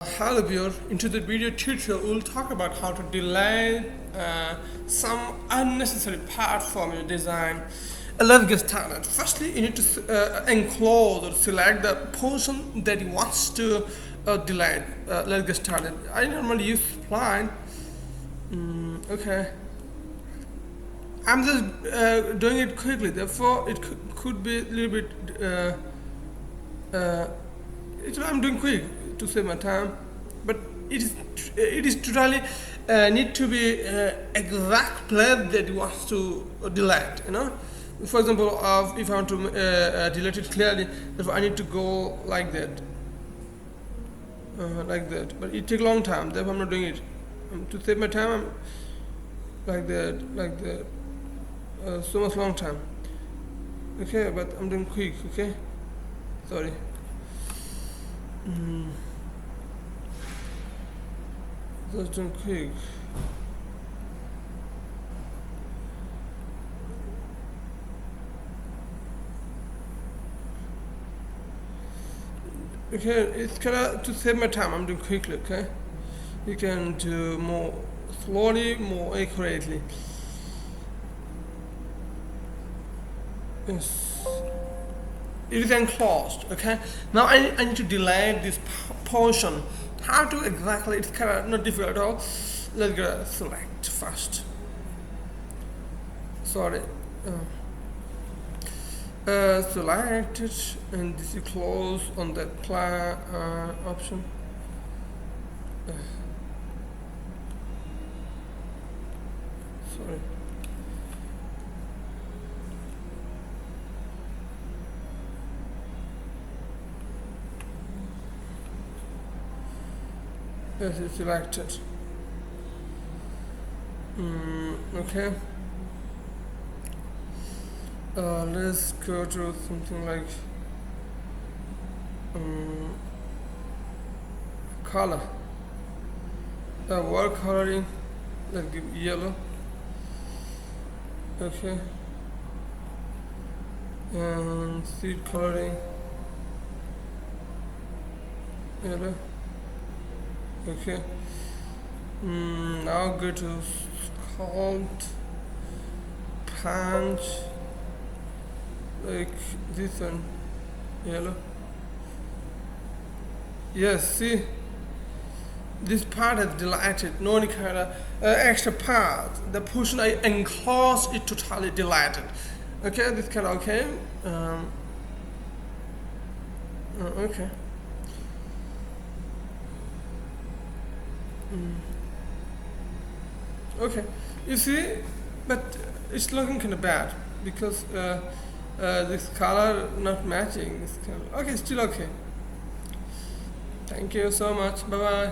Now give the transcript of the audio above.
Hello viewer, into the video tutorial we'll talk about how to delete some unnecessary part from your design. Let's get started. Firstly, you need to enclose or select the portion that you want to delete. Let's get started. I normally use spline. Okay. I'm just doing it quickly, therefore it could be a little bit I'm doing quick to save my time, but it is totally need to be exact place that you want to delete. For example, if I want to delete it clearly, therefore I need to go like that, But it takes a long time. Therefore, I'm not doing it. To save my time, I'm like that, so much long time. Okay, but I'm doing quick. Okay, sorry. Just doing quick. Okay, it's kinda to save my time. I'm doing quickly. Okay, you can do more slowly, more accurately. Yes, it is enclosed. Okay, now I need to delete this portion. How to exactly? It's kind of not difficult at all. Let's go select first. Sorry. Select it, and this is close on that option. Sorry. Yes, it's selected. Okay. Let's go to something like color. Wall coloring. Let's give yellow. Okay. And seed coloring. Yellow. Okay. Now go to sculpt, punch, like this one, yellow. Yes, see, this part is deleted. No any kind of extra part. The portion I enclose it totally deleted. Okay, this kind of okay. Okay. Okay, you see, but it's looking kind of bad because this color not matching this color. Okay, still okay. Thank you so much. Bye bye.